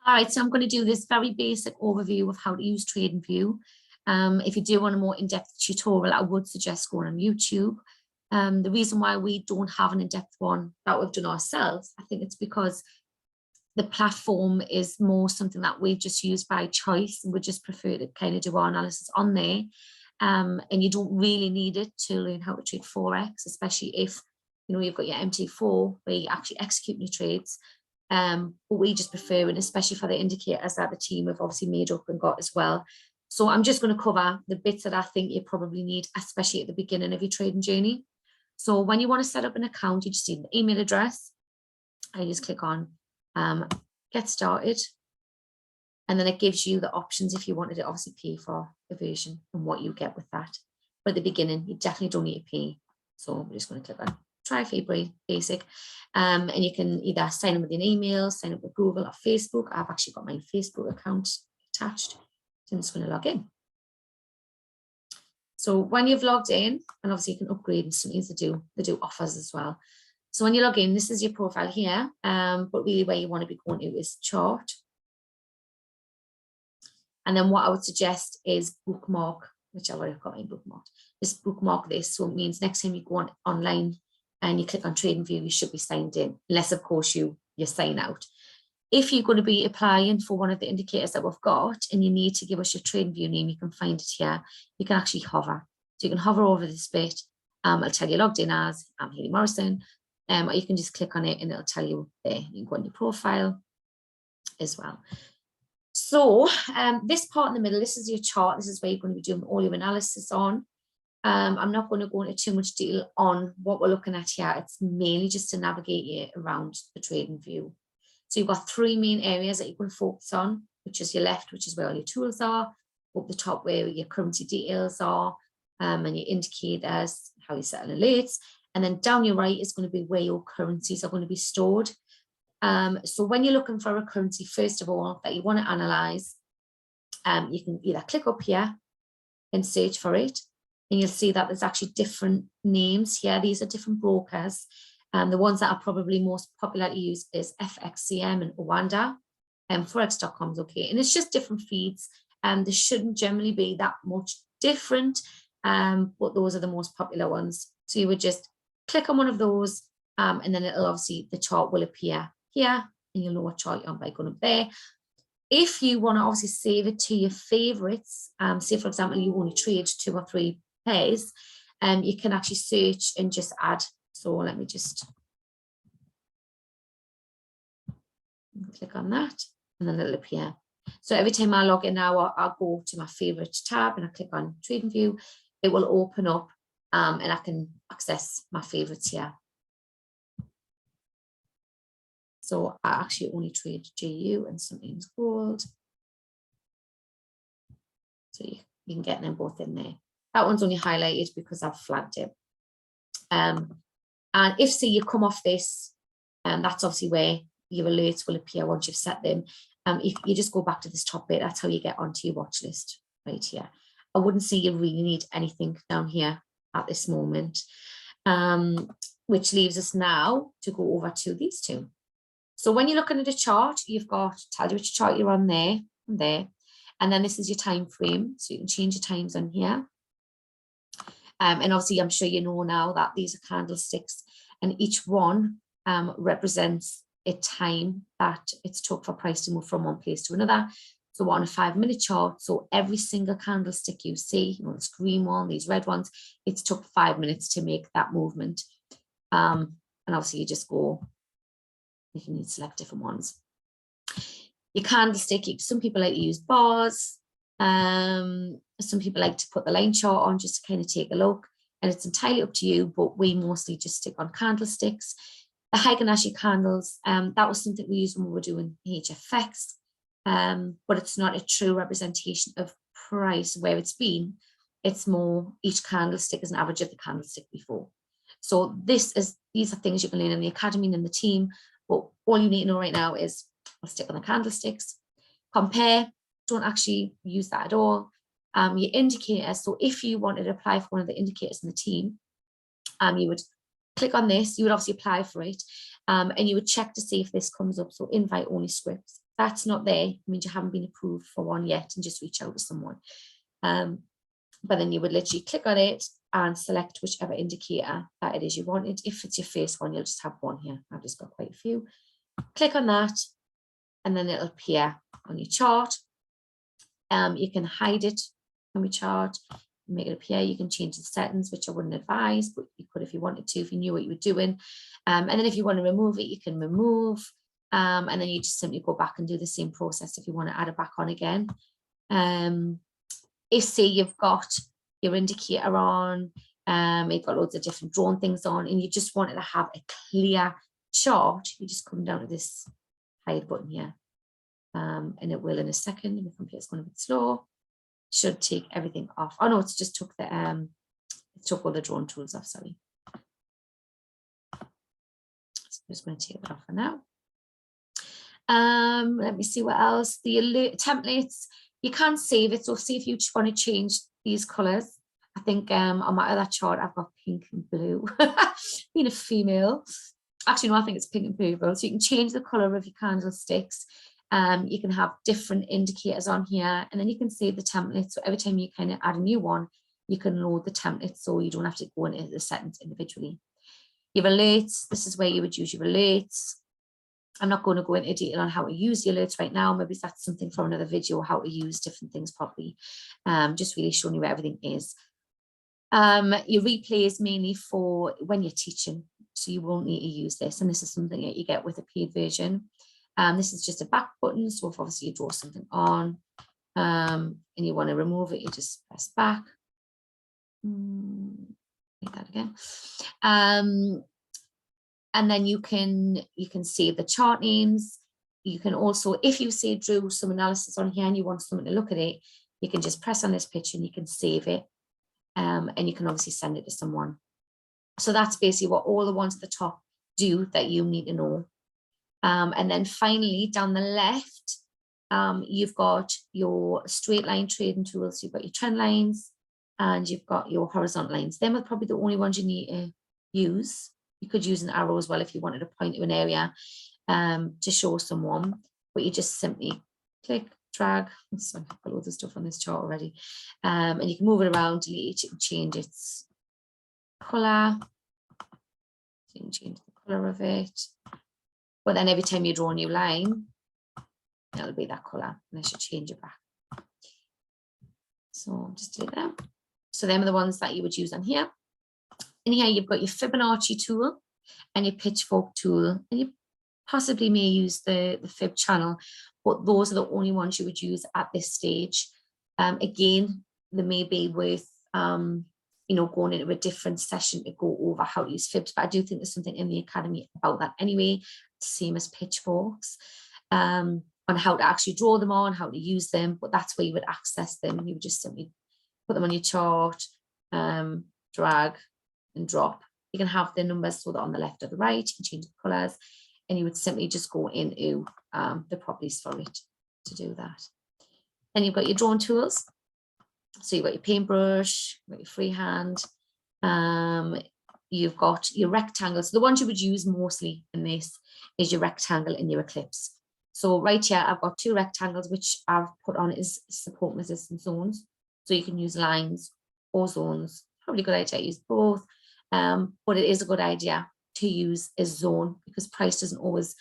All right, so I'm going to do this very basic overview of how to use TradingView. If you do want a more in-depth tutorial, I would suggest going on YouTube. The reason why we don't have an in-depth one that we've done ourselves, I think it's because the platform is more something that we just use by choice, and we just prefer to kind of do our analysis on there. And you don't really need it to learn how to trade Forex, especially if you've got your MT4 where you actually execute your trades. But we just prefer, and especially for the indicators that the team have obviously made up and got as well. So I'm just going to cover the bits that I think you probably need, especially at the beginning of your trading journey. So when you want to set up an account, you just need an email address. I just click on get started, and then it gives you the options if you wanted to obviously pay for the version and what you get with that. But at the beginning, you definitely don't need to pay. So I'm just going to click on try free basic, and you can either sign up with an email, sign up with Google or Facebook. I've actually got my Facebook account attached, so I'm just going to log in. So when you've logged in, and obviously you can upgrade, and sometimes they do offers as well. So when you log in, this is your profile here, but really where you want to be going to is chart. And then what I would suggest is bookmark, which I've already got my bookmark. Just bookmark this, so it means next time you go on online and you click on TradingView, you should be signed in, unless of course you sign out. If you're going to be applying for one of the indicators that we've got and you need to give us your TradingView name, you can find it here. You can actually hover. So you can hover over this bit. I'll tell you logged in as I'm Haley Morrison, or you can just click on it and it'll tell you there. You can go on your profile as well. So this part in the middle, this is your chart. This is where you're going to be doing all your analysis on. I'm not going to go into too much detail on what we're looking at here. It's mainly just to navigate you around the trading view. So you've got three main areas that you can focus on, which is your left, which is where all your tools are, up the top where your currency details are, and your indicators, how you set alerts, and then down your right is going to be where your currencies are going to be stored. So when you're looking for a currency, first of all, that you want to analyze, you can either click up here and search for it, and you'll see that there's actually different names here. These are different brokers. The ones that are probably most popular to use is FXCM and Oanda, and Forex.com is okay. And it's just different feeds, and there shouldn't generally be that much different, but those are the most popular ones. So you would just click on one of those, and then it'll obviously, the chart will appear here, and you'll know what chart you're on by going up there. If you want to obviously save it to your favorites, say for example you only trade 2 or 3 pairs, you can actually search and just add. So let me just click on that, and then it'll appear. So every time I log in now, I'll go to my favorite tab and I click on TradingView. It will open up, and I can access my favorites here. So I actually only trade GU and sometimes gold. So you can get them both in there. That one's only highlighted because I've flagged it. And if, say, you come off this, that's obviously where your alerts will appear once you've set them. If you just go back to this top bit, that's how you get onto your watch list right here. I wouldn't say you really need anything down here at this moment, which leaves us now to go over to these two. So when you're looking at a chart, you've got, tell you which chart you're on there, and there, and then this is your time frame. So you can change your times on here. And obviously, I'm sure you know now that these are candlesticks, and each one represents a time that it's took for price to move from one place to another. So on a 5-minute chart, so every single candlestick you see, this green one, these red ones, it's took 5 minutes to make that movement. And obviously, you just go. You can select different ones. Your candlestick, some people like to use bars. Some people like to put the line chart on just to kind of take a look, and it's entirely up to you, but we mostly just stick on candlesticks. The Fibonacci candles, that was something we used when we were doing HFX, but it's not a true representation of price where it's been. It's more, each candlestick is an average of the candlestick before. So these are things you can learn in the academy and in the team. But all you need to know right now is I'll stick on the candlesticks. Compare, don't actually use that at all. Your indicators, so if you wanted to apply for one of the indicators in the team, you would click on this, you would obviously apply for it, and you would check to see if this comes up. So invite only scripts. that's not there, it means you haven't been approved for one yet, and just reach out to someone. But then you would literally click on it and select whichever indicator that it is you wanted. If it's your first one, you'll just have one here. I've just got quite a few. Click on that, and then it'll appear on your chart. You can hide it from your chart, make it appear. You can change the settings, which I wouldn't advise, but you could if you wanted to, if you knew what you were doing. And then if you want to remove it, you can remove. And then you just simply go back and do the same process if you want to add it back on again. If, say, you've got your indicator on, you've got loads of different drawn things on, and you just wanted to have a clear chart, you just come down to this hide button here. And it will in a second. My computer's going a bit slow. Should take everything off. Oh no, it's just took the it took all the drawn tools off, sorry. So I'm just going to take that off for now. Let me see what else. The alert templates, you can save it. So see if you just want to change these colors. I think on my other chart I've got pink and blue. Being a female, actually no, I think it's pink and purple. So you can change the color of your candlesticks. You can have different indicators on here, and then you can save the template. So every time you kind of add a new one, you can load the template, so you don't have to go into the settings individually. Your alerts, this is where you would use your alerts. I'm not going to go into detail on how to use the alerts right now. Maybe that's something for another video, how to use different things properly. Just really showing you where everything is. Your replay is mainly for when you're teaching, so you won't need to use this, and this is something that you get with a paid version. This is just a back button, so if obviously you draw something on and you want to remove it, you just press back. Make that again. And then you can save the chart names. You can also, if you say drew some analysis on here and you want someone to look at it, you can just press on this picture and you can save it. And you can obviously send it to someone. So that's basically what all the ones at the top do that you need to know. And then finally, down the left, you've got your straight line trading tools. You've got your trend lines and you've got your horizontal lines. Them are probably the only ones you need to use. You could use an arrow as well if you wanted to point to an area to show someone, but you just simply click, drag. So I've got loads of stuff on this chart already. And you can move it around, delete it, you can change its color. You can change the color of it. But then every time you draw a new line, it'll be that color, and I should change it back. So I'll just do that. So them are the ones that you would use on here. In here, you've got your Fibonacci tool and your pitchfork tool, and you possibly may use the Fib channel, but those are the only ones you would use at this stage. Again, they may be worth you know, going into a different session to go over how to use fibs, but I do think there's something in the academy about that anyway, same as pitchforks, on how to actually draw them on, how to use them, but that's where you would access them. You would just simply put them on your chart, drag and drop. You can have the numbers so that on the left or the right, you can change the colors, and you would simply just go into the properties for it to do that. Then you've got your drawing tools. So you've got your paintbrush, you've got your freehand, you've got your rectangles. So the ones you would use mostly in this is your rectangle and your eclipse. So right here, I've got two rectangles, which I've put on as support resistance zones. So you can use lines or zones. Probably a good idea to use both, but it is a good idea to use a zone because price doesn't always,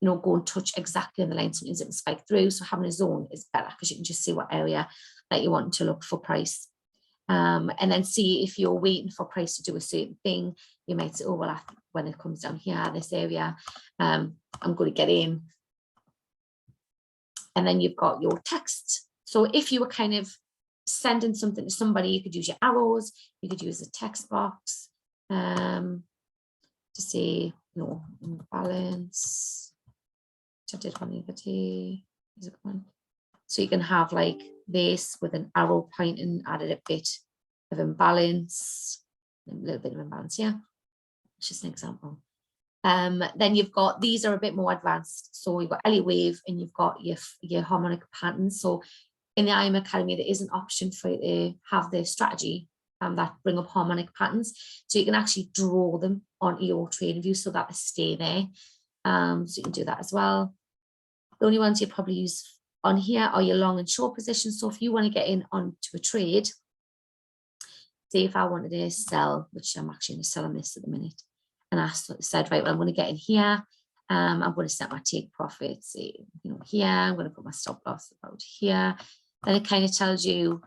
you know, go and touch exactly on the line. Sometimes it can spike through. So having a zone is better because you can just see what area that you want to look for price. And then see if you're waiting for price to do a certain thing, you might say, oh, well, when it comes down here, this area, I'm going to get in. And then you've got your text. So if you were kind of sending something to somebody, you could use your arrows, you could use a text box to say, you know, imbalance, which I did one the other day. Is it one? So you can have like this with an arrow pointing, added a bit of imbalance, a little bit of imbalance, yeah. It's just an example. Then you've got, these are a bit more advanced. So you've got Elliott wave and you've got your harmonic patterns. So in the IM Academy, there is an option for you to have the strategy that bring up harmonic patterns. So you can actually draw them on your trading view so that they stay there. So you can do that as well. The only ones you probably use on here are your long and short positions. So if you want to get in onto a trade, say if I wanted to sell, which I'm actually going to sell on this at the minute, and I said, right, well, I'm going to get in here. I'm going to set my take profit, say, here. I'm going to put my stop loss about here. Then it kind of tells you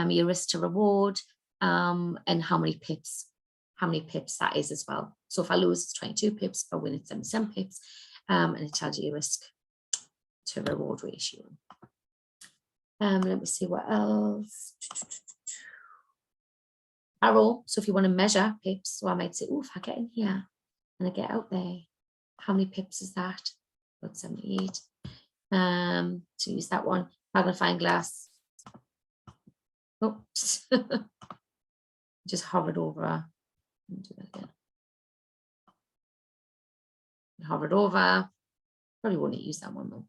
your risk to reward and how many pips that is as well. So if I lose, it's 22 pips. If I win, it's 77 pips. And it tells you your risk to reward ratio. Let me see what else. Arrow. So if you want to measure pips, so I might say, oh, if I get in here and I get out there, how many pips is that? About 78. So use that one. Magnifying glass. Oops. Just hovered over. Do that again. Hovered over. Probably won't use that one though.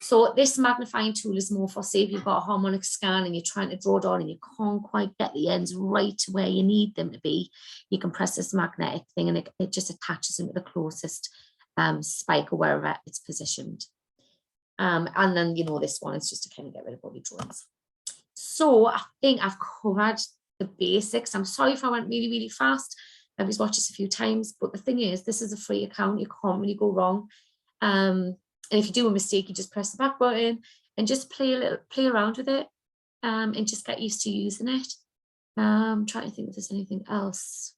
So this magnifying tool is more for, say, if you've got a harmonic scan and you're trying to draw it on and you can't quite get the ends right to where you need them to be, you can press this magnetic thing and it just attaches them to the closest spike or wherever it's positioned. And then, this one is just to kind of get rid of all your drawings. So I think I've covered the basics. I'm sorry if I went really, really fast. I've watched this a few times, but the thing is, this is a free account. You can't really go wrong. And if you do a mistake, you just press the back button and just play around with it and just get used to using it. I'm trying to think if there's anything else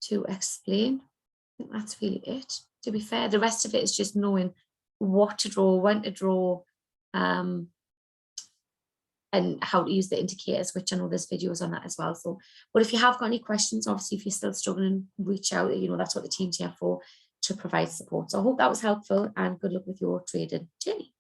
to explain. I think that's really it. To be fair, the rest of it is just knowing what to draw, when to draw, and how to use the indicators, which I know there's videos on that as well. So, but if you have got any questions, obviously, if you're still struggling, reach out. That's what the team's here for, to provide support. So I hope that was helpful, and good luck with your trading journey.